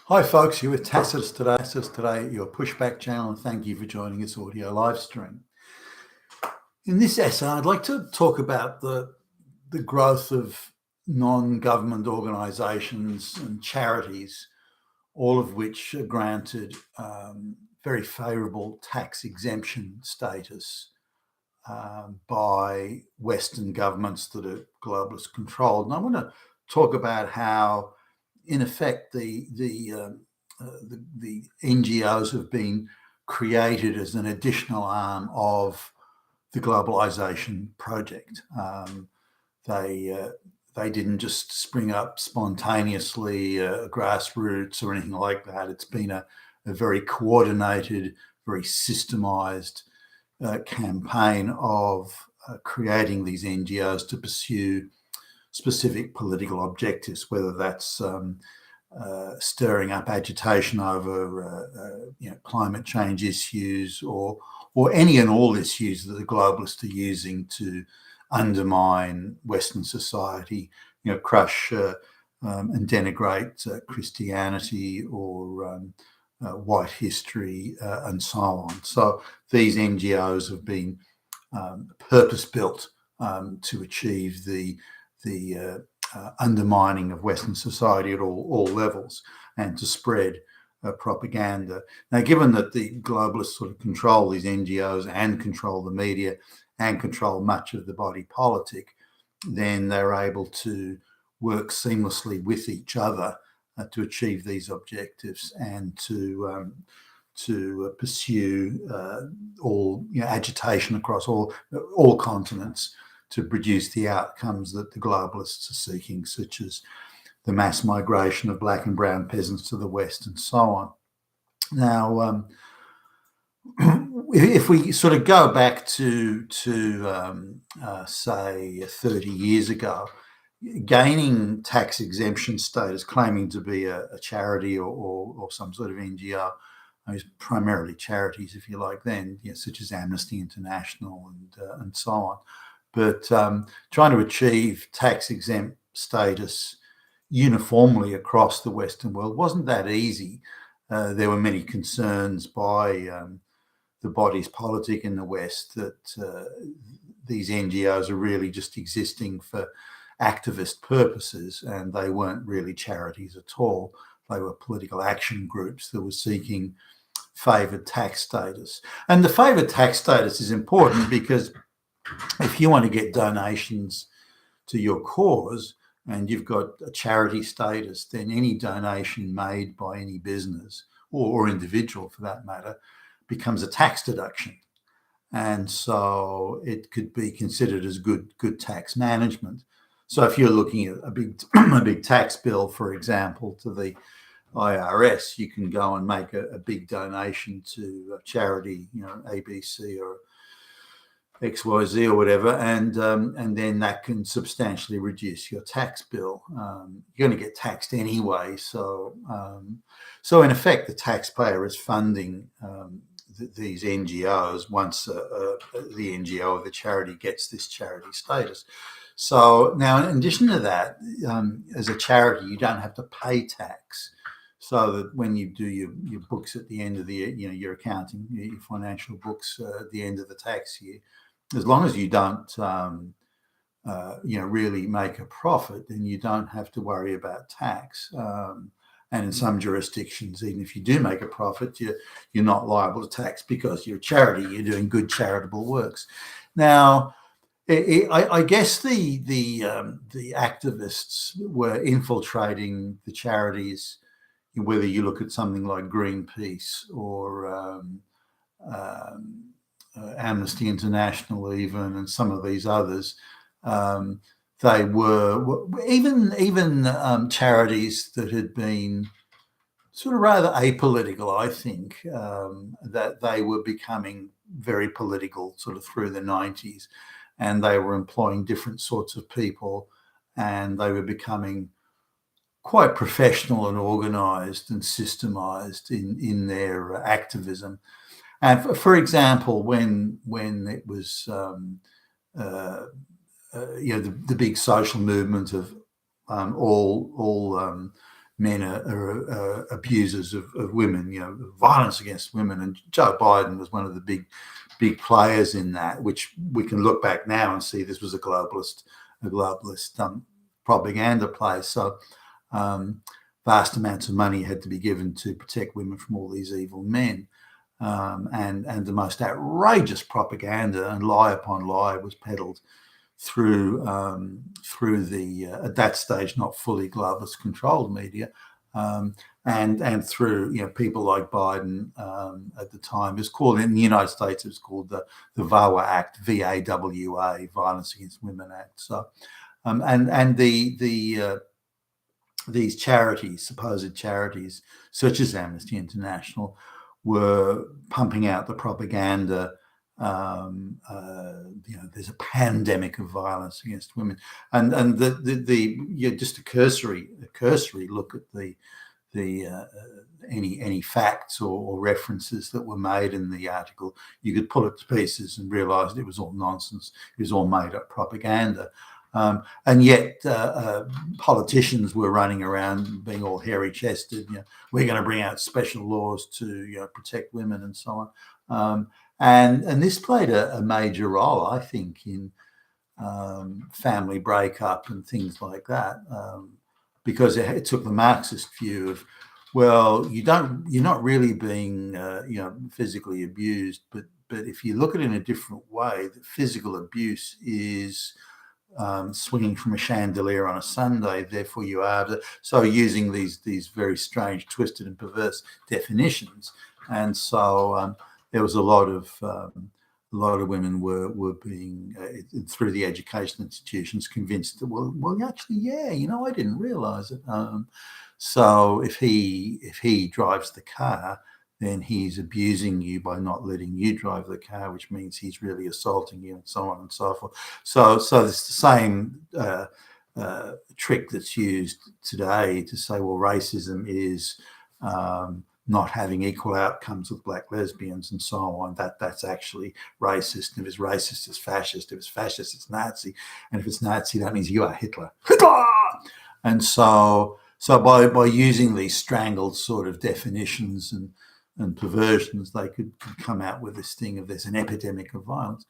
Hi folks, you're with Tacitus today, your pushback channel, and thank you for joining this audio live stream. In this essay, I'd like to talk about the growth of non-government organisations and charities, all of which are granted very favourable tax exemption status by Western governments that are globalist controlled. And I want to talk about how, in effect, the NGOs have been created as an additional arm of the globalization project. They didn't just spring up spontaneously, grassroots or anything like that. It's been a very coordinated, very systemized campaign of creating these NGOs to pursue specific political objectives, whether that's stirring up agitation over climate change issues or any and all issues that the globalists are using to undermine Western society, crush and denigrate Christianity or white history and so on. So these NGOs have been purpose-built to achieve the undermining of Western society at all levels and to spread propaganda. Now, given that the globalists sort of control these NGOs and control the media and control much of the body politic, then they're able to work seamlessly with each other to achieve these objectives and to pursue all agitation across all continents to produce the outcomes that the globalists are seeking, such as the mass migration of black and brown peasants to the West and so on. Now, if we sort of go back to say 30 years ago, gaining tax exemption status, claiming to be a charity or some sort of NGO, primarily charities, if you like, then, such as Amnesty International and so on. But trying to achieve tax exempt status uniformly across the Western world wasn't that easy. There were many concerns by the bodies politic in the West that these NGOs are really just existing for activist purposes, and they weren't really charities at all. They were political action groups that were seeking favoured tax status. And the favoured tax status is important because if you want to get donations to your cause and you've got a charity status, then any donation made by any business or individual, for that matter, becomes a tax deduction. And so it could be considered as good tax management. So if you're looking at a big tax bill, for example, to the IRS, you can go and make a big donation to a charity, ABC or XYZ or whatever, and then that can substantially reduce your tax bill. You're going to get taxed anyway, so in effect, the taxpayer is funding these NGOs once the NGO or the charity gets this charity status. So now, in addition to that, as a charity, you don't have to pay tax. So that when you do your books at the end of the year, your accounting, your financial books at the end of the tax year, as long as you don't, really make a profit, then you don't have to worry about tax. And in some jurisdictions, even if you do make a profit, you're not liable to tax because you're a charity. You're doing good charitable works. Now, I guess the activists were infiltrating the charities. Whether you look at something like Greenpeace or Amnesty International, even, and some of these others, they were even charities that had been sort of rather apolitical. I think that they were becoming very political sort of through the 90s, and they were employing different sorts of people, and they were becoming quite professional and organised and systemised in their activism. And for example, when it was the big social movement of all men are abusers of women, violence against women. And Joe Biden was one of the big players in that, which we can look back now and see this was a globalist propaganda play. So vast amounts of money had to be given to protect women from all these evil men. And the most outrageous propaganda and lie upon lie was peddled through the at that stage not fully globalist controlled media, and through people like Biden at the time. It was called, in the United States, it was called the VAWA Act, VAWA, Violence Against Women Act. So and these charities, supposed charities, such as Amnesty International, were pumping out the propaganda. There's a pandemic of violence against women, and just a cursory look at any facts or references that were made in the article, you could pull it to pieces and realise it was all nonsense. It was all made up propaganda. And yet politicians were running around being all hairy-chested. We're going to bring out special laws to protect women and so on. And this played a major role, I think, in family breakup and things like that, because it took the Marxist view of, well, you're not really being physically abused, but if you look at it in a different way, that physical abuse is swinging from a chandelier on a Sunday, therefore you are. So using these very strange, twisted and perverse definitions. And so there was a lot of women were being through the education institutions convinced that well actually, yeah, I didn't realize it. So if he drives the car, then he's abusing you by not letting you drive the car, which means he's really assaulting you, and so on and so forth. So it's the same trick that's used today to say, well, racism is not having equal outcomes with black lesbians and so on. That's actually racist. And if it's racist, it's fascist. If it's fascist, it's Nazi. And if it's Nazi, that means you are Hitler. Hitler! And so by using these strangled sort of definitions and perversions, they could come out with this thing of there's an epidemic of violence.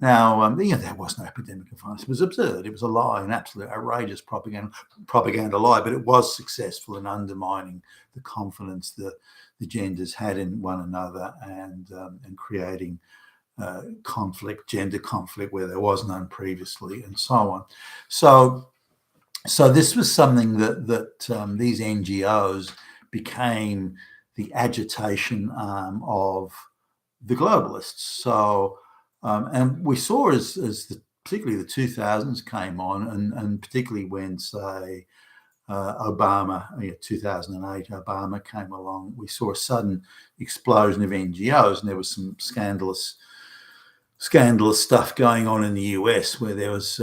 Now, there was no epidemic of violence. It was absurd. It was a lie, an absolute outrageous propaganda lie, but it was successful in undermining the confidence the genders had in one another and creating gender conflict where there was none previously, and so on. So this was something that these NGOs became the agitation arm of the globalists. So, and we saw as particularly the 2000s came on, and particularly when, say, Obama, 2008, Obama came along, we saw a sudden explosion of NGOs, and there was some scandalous stuff going on in the US where there was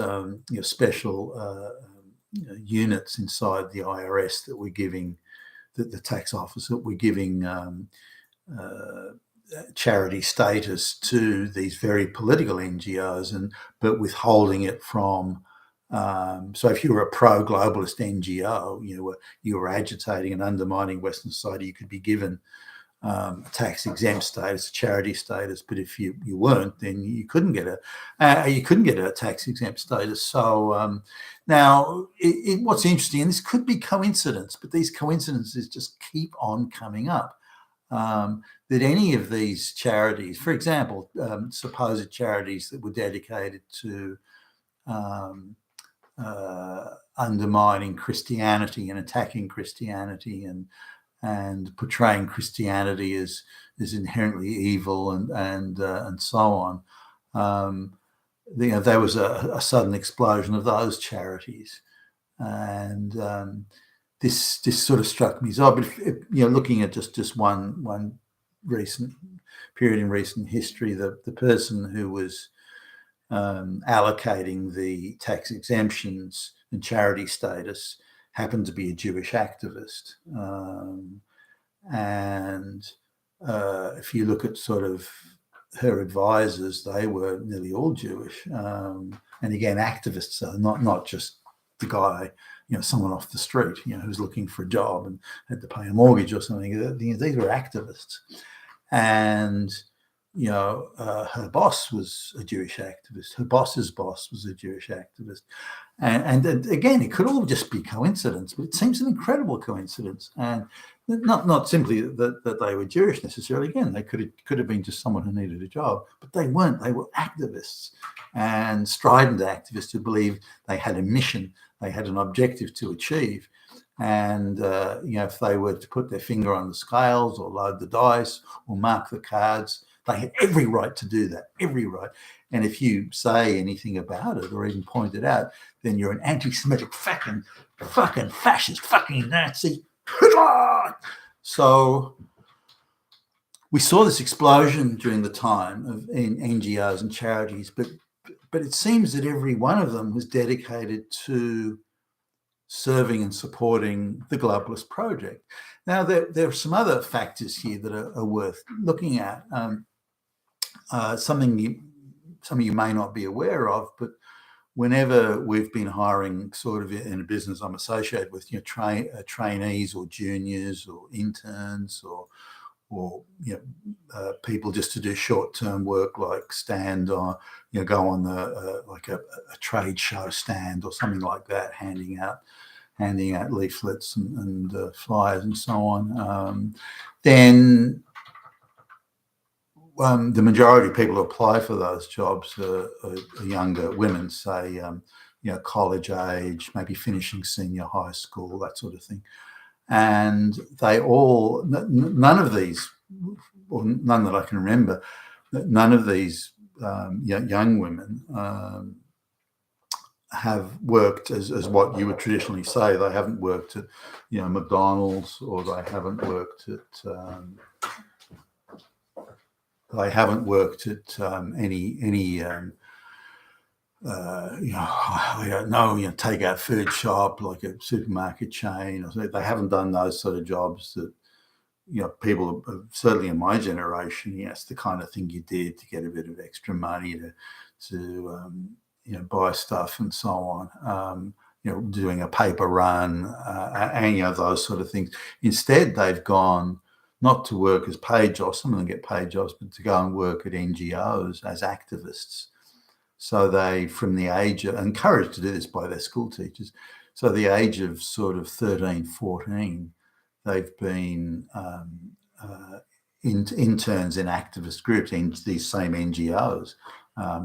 special units inside the IRS that were giving the tax office that were giving charity status to these very political NGOs, but withholding it from. So if you were a pro-globalist NGO, you were agitating and undermining Western society, you could be given a tax-exempt status, a charity status. But if you weren't, then you couldn't get a tax-exempt status. So now, what's interesting, and this could be coincidence, but these coincidences just keep on coming up. That any of these charities, for example, supposed charities that were dedicated to undermining Christianity and attacking Christianity and portraying Christianity as inherently evil and so on. There was a sudden explosion of those charities, and this sort of struck me as odd. But looking at just one recent period in recent history, the person who was allocating the tax exemptions and charity status happened to be a Jewish activist. And if you look at sort of her advisors, they were nearly all Jewish. And again, activists, not just the guy someone off the street, who's looking for a job and had to pay a mortgage or something. These were activists. And, her boss was a Jewish activist. Her boss's boss was a Jewish activist. And again, it could all just be coincidence, but it seems an incredible coincidence. And not simply that they were Jewish necessarily. Again, they could have been just someone who needed a job, but they weren't. They were activists, and strident activists who believed they had a mission, they had an objective to achieve. And if they were to put their finger on the scales or load the dice or mark the cards, they had every right to do that, every right. And if you say anything about it or even point it out, then you're an anti-Semitic fucking fascist, fucking Nazi. So we saw this explosion during the time in NGOs and charities, but it seems that every one of them was dedicated to serving and supporting the globalist project. Now, there are some other factors here that are worth looking at. Something some of you may not be aware of, but whenever we've been hiring sort of in a business I'm associated with, trainees or juniors or interns or people just to do short-term work, like stand on, go on like a trade show stand or something like that, handing out leaflets and flyers and so on. Then the majority of people who apply for those jobs are younger women, say, college age, maybe finishing senior high school, that sort of thing. And they all, none of these, or none that I can remember, none of these young women have worked as what you would traditionally say. They haven't worked at, McDonald's, or they haven't worked at any I don't know, takeout food shop like a supermarket chain. Or they haven't done those sort of jobs that, people certainly in my generation, it's the kind of thing you did to get a bit of extra money to buy stuff and so on. Doing a paper run and those sort of things. Instead, they've gone not to work as paid jobs. Some of them get paid jobs, but to go and work at NGOs as activists. So they, from the age of, encouraged to do this by their school teachers, so the age of sort of 13, 14, they've been interns in activist groups, in these same NGOs,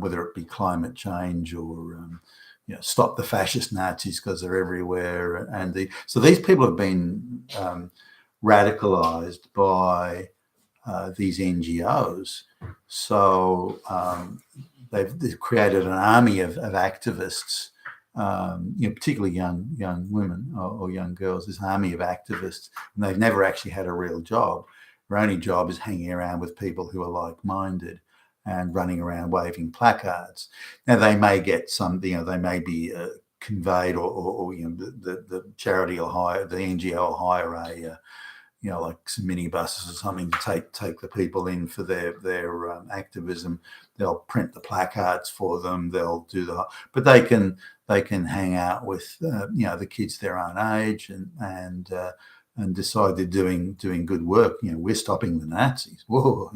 whether it be climate change or stop the fascist Nazis because they're everywhere. And so these people have been radicalized by these NGOs. So they've created an army of activists, particularly young women or young girls, this army of activists, and they've never actually had a real job. Their only job is hanging around with people who are like-minded and running around waving placards. Now, they may get some, they may be conveyed, or the charity will hire, the NGO will hire a like some minibuses or something to take the people in for their activism. They'll print the placards for them. They'll do but they can hang out with the kids their own age and decide they're doing good work. We're stopping the Nazis. Whoa,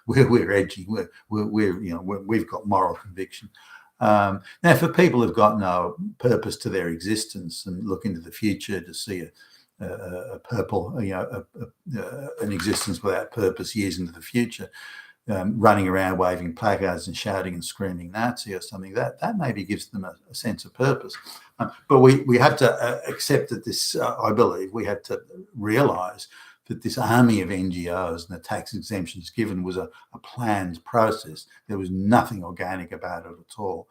we're edgy. We've got moral conviction. Now, for people who've got no purpose to their existence and look into the future to see an existence without purpose years into the future, running around waving placards and shouting and screaming Nazi or something, that maybe gives them a sense of purpose. But we have to accept that this, I believe, we have to realise that this army of NGOs and the tax exemptions given was a planned process. There was nothing organic about it at all.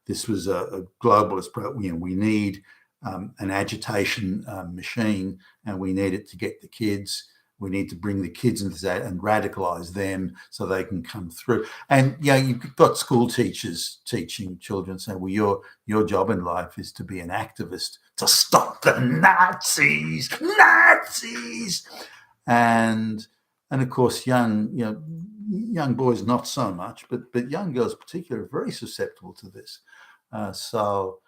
This was a globalist, we need an agitation machine, and we need it to get the kids. We need to bring the kids into that and radicalise them so they can come through. And you've got school teachers teaching children, saying, well, your job in life is to be an activist to stop the Nazis. And of course, young boys not so much, but young girls in particular are very susceptible to this. So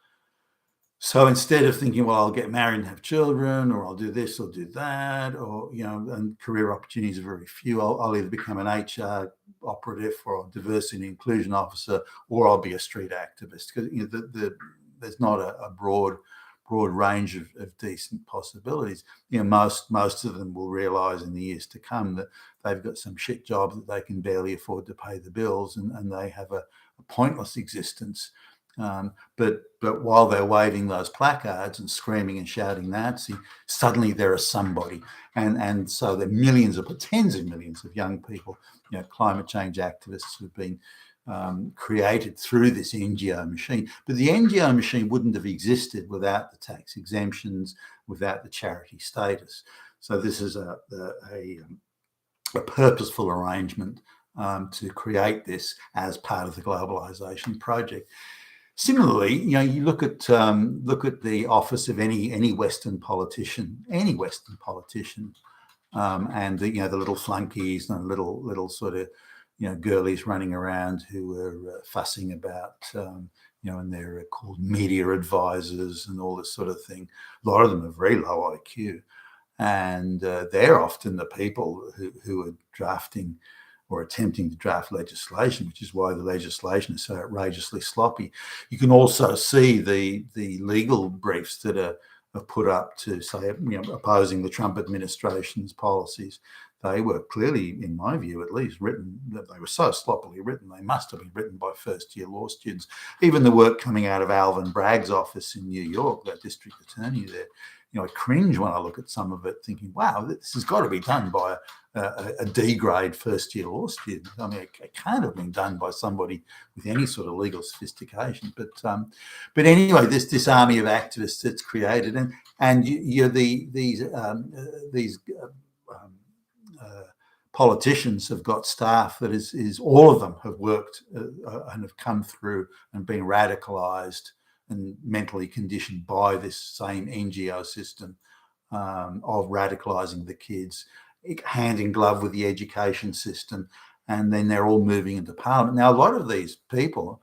So instead of thinking, well, I'll get married and have children, or I'll do this or do that, or, and career opportunities are very few, I'll either become an HR operative or a diversity and inclusion officer, or I'll be a street activist. Because there's not a broad range of decent possibilities. Most of them will realise in the years to come that they've got some shit job that they can barely afford to pay the bills, and they have a pointless existence. But while they're waving those placards and screaming and shouting Nazi, suddenly there are somebody, and so there are tens of millions of young people, climate change activists who've been created through this NGO machine. But the NGO machine wouldn't have existed without the tax exemptions, without the charity status. So this is a purposeful arrangement to create this as part of the globalization project. Similarly, you look at the office of any Western politician, and the little flunkies and little sort of girlies running around who are fussing about and they're called media advisors and all this sort of thing. A lot of them are very low IQ, and they're often the people who are drafting or attempting to draft legislation, which is why the legislation is so outrageously sloppy. You can also see the legal briefs that are put up to say, opposing the Trump administration's policies. They were clearly, in my view at least, written, that they were so sloppily written, they must have been written by first-year law students. Even the work coming out of Alvin Bragg's office in New York, that district attorney there, I cringe when I look at some of it, thinking, wow, this has got to be done by a D-grade first-year law student. I mean, it can't have been done by somebody with any sort of legal sophistication. But anyway, this army of activists that's created, and these politicians have got staff that is all of them have worked and have come through and been radicalised and mentally conditioned by this same NGO system of radicalising the kids, hand in glove with the education system, and then they're all moving into parliament. Now, a lot of these people,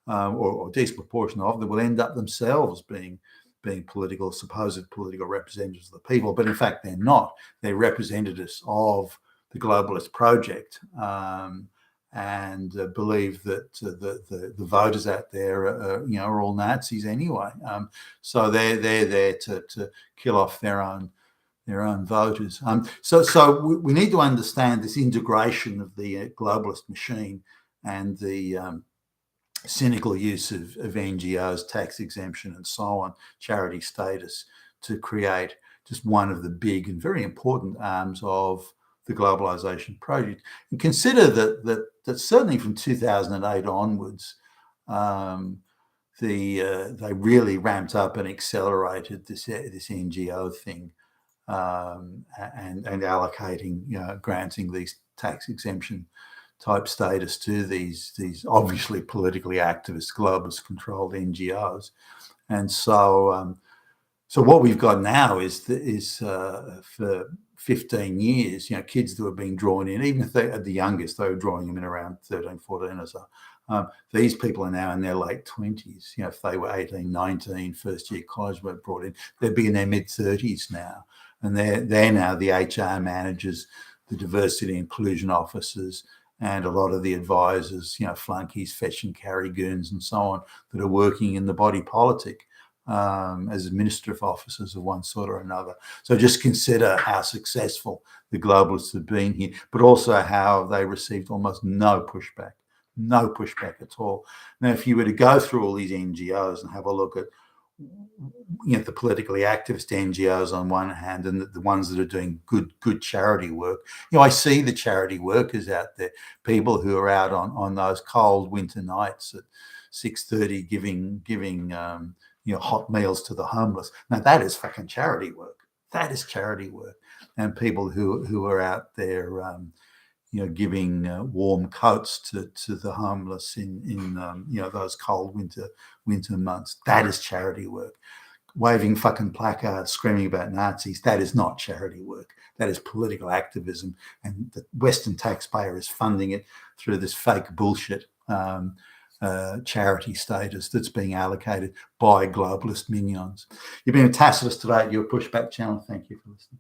or a decent proportion of them, will end up themselves being supposed political representatives of the people, but in fact they're not. They're representatives of the globalist project, and believe that the voters out there are all Nazis anyway. So they're there to kill off their own voters. So we need to understand this integration of the globalist machine and the cynical use of NGOs, tax exemption, and so on, charity status, to create just one of the big and very important arms of the globalization project. And consider that certainly from 2008 onwards, they really ramped up and accelerated this NGO thing, and allocating, granting these tax exemption type status to these obviously politically activist, globalist controlled NGOs. And so what we've got now is for 15 years, kids that were being drawn in, even if they at the youngest, they were drawing them in around 13, 14 or so. These people are now in their late 20s. If they were 18, 19, first year college were brought in, they'd be in their mid 30s now. And they're now the HR managers, the diversity and inclusion officers, and a lot of the advisors, flunkies, fetch and carry goons and so on, that are working in the body politic as administrative officers of one sort or another. So just consider how successful the globalists have been here, but also how they received almost no pushback at all. Now, if you were to go through all these NGOs and have a look at the politically activist NGOs on one hand, and the ones that are doing good charity work, I see the charity workers out there, people who are out on those cold winter nights at 6:30 giving hot meals to the homeless. Now that is fucking charity work. That is charity work. And people who are out there giving warm coats to the homeless in those cold winter months. That is charity work. Waving fucking placards, screaming about Nazis, that is not charity work. That is political activism, and the Western taxpayer is funding it through this fake bullshit. charity status that's being allocated by globalist minions. You've been Tacitus today at your Pushback channel. Thank you for listening.